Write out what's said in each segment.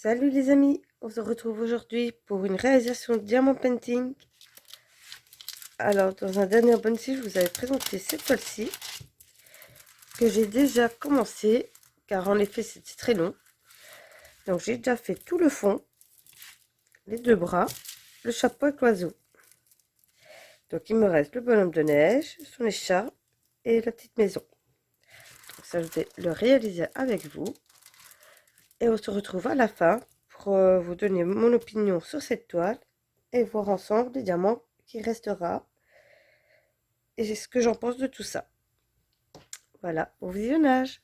Salut les amis, on se retrouve aujourd'hui pour une réalisation de diamant painting. Alors dans un dernier bonus, je vous avais présenté cette toile-ci que j'ai déjà commencé car en effet c'était très long. Donc j'ai déjà fait tout le fond, les deux bras, le chapeau avec l'oiseau. Donc il me reste le bonhomme de neige, son écharpe et la petite maison. Donc ça je vais le réaliser avec vous. Et on se retrouve à la fin pour vous donner mon opinion sur cette toile et voir ensemble les diamants qui restera et ce que j'en pense de tout ça. Voilà, au visionnage.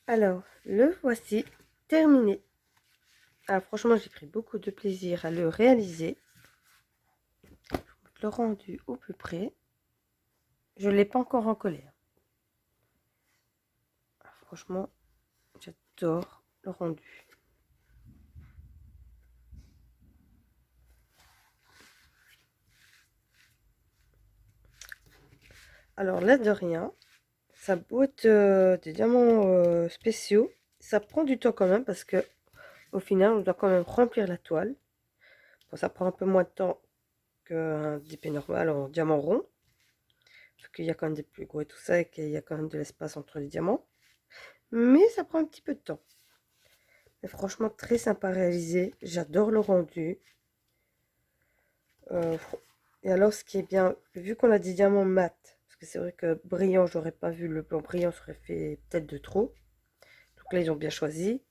Alors, le voici terminé. Alors franchement, j'ai pris beaucoup de plaisir à le réaliser. Je vous montre le rendu au plus près. Je ne l'ai pas encore en colère. Franchement, j'adore le rendu. Alors là de rien, sa boîte des diamants spéciaux, ça prend du temps quand même parce que au final, on doit quand même remplir la toile. Bon, ça prend un peu moins de temps qu'un DP normal en diamant rond. Parce qu'il y a quand même des plus gros et tout ça, et qu'il y a quand même de l'espace entre les diamants. Mais ça prend un petit peu de temps. Mais franchement, très sympa à réaliser. J'adore le rendu. Et alors, ce qui est bien, vu qu'on a des diamants mat, parce que c'est vrai que brillant, j'aurais pas vu le plan brillant, ça aurait fait peut-être de trop. Donc là, ils ont bien choisi.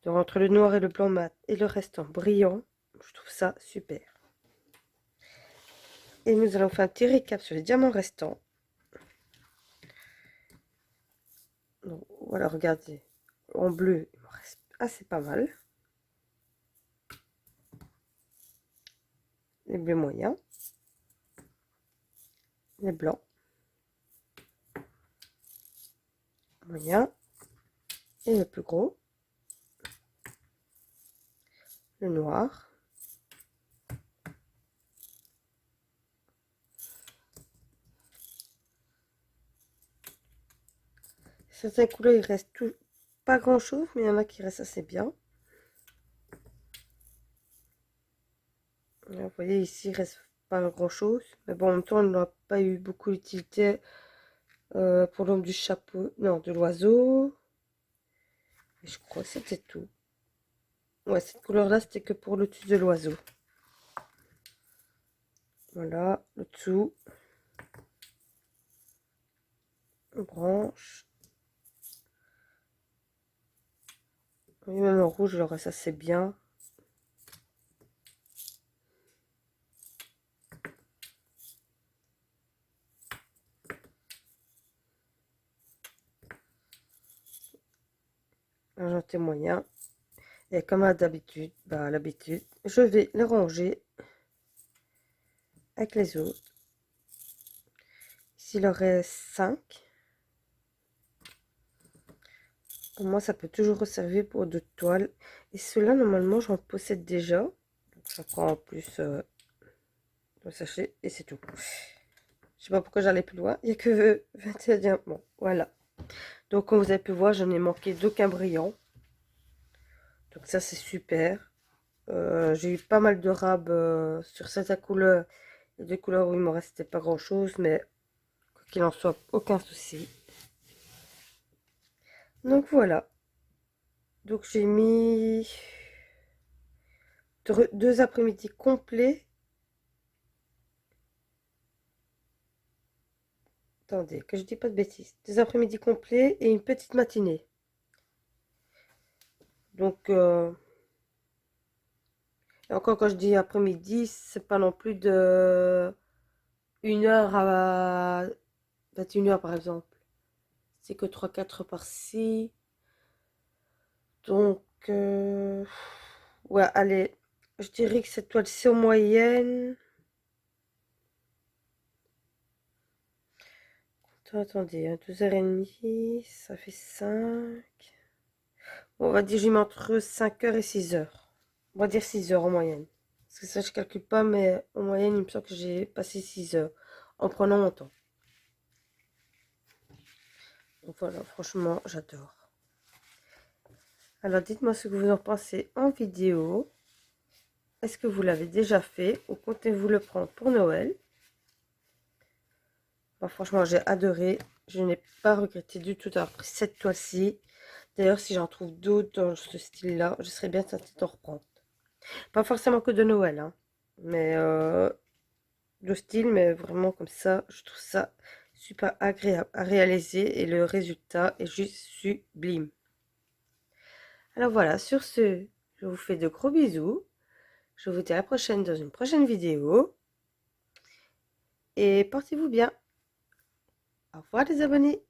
Donc, entre le noir et le blanc mat et le reste en brillant, Je trouve ça super. Et nous allons faire un petit récap sur les diamants restants. Donc, voilà, regardez. En bleu, il me reste assez pas mal. Les bleus moyens. Les blancs. Moyen. Et le plus gros. Le noir. Certaines couleurs, il reste pas grand chose, mais il y en a qui restent assez bien. Vous voyez ici, il reste pas grand chose, mais bon, en même temps, on n'a pas eu beaucoup d'utilité pour l'ombre du chapeau, non, de l'oiseau. Et je crois que c'était tout. Ouais, cette couleur-là, c'était que pour le dessus de l'oiseau. Voilà, le dessous. Branche. Oui, même en rouge, alors ça c'est bien. Argenté moyen. Et comme à d'habitude, bah, l'habitude, je vais les ranger avec les autres. Ici, il en reste 5. Pour moi, ça peut toujours servir pour d'autres toiles. Et ceux-là, normalement, j'en possède déjà. Donc, ça prend en plus le sachet et c'est tout. Je sais pas pourquoi j'allais plus loin. Il n'y a que 21 diamants. Voilà. Donc, comme vous avez pu voir, je n'ai manqué d'aucun brillant. Donc, ça, c'est super. J'ai eu pas mal de rabs sur certaines couleurs. Il y a des couleurs où il ne me restait pas grand chose, mais quoi qu'il en soit, aucun souci. Donc voilà. Donc j'ai mis 2 après-midi complets. Attendez, que je dis pas de bêtises. 2 après-midi complets et une petite matinée. Donc, et encore quand je dis après-midi, c'est pas non plus de 1 heure à 21 heures par exemple. C'est que 3-4 par-ci. Donc, ouais, allez, je dirais que cette toile-ci en moyenne. Attendez, 2h30, ça fait 5. On va dire, j'y mets entre 5 heures et 6 heures. On va dire 6 heures en moyenne. Parce que ça, je calcule pas, mais en moyenne, il me semble que j'ai passé 6 heures en prenant mon temps. Donc voilà, franchement, j'adore. Alors, dites-moi ce que vous en pensez en vidéo. Est-ce que vous l'avez déjà fait ou comptez-vous le prendre pour Noël? Bah, franchement, j'ai adoré. Je n'ai pas regretté du tout d'avoir pris cette toile-ci. D'ailleurs, si j'en trouve d'autres dans ce style-là, je serais bien tentée d'en reprendre. Pas forcément que de Noël, hein, mais de style, mais vraiment comme ça, je trouve ça super agréable à réaliser et le résultat est juste sublime. Alors voilà, sur ce, je vous fais de gros bisous. Je vous dis à la prochaine dans une prochaine vidéo. Et portez-vous bien. Au revoir les abonnés.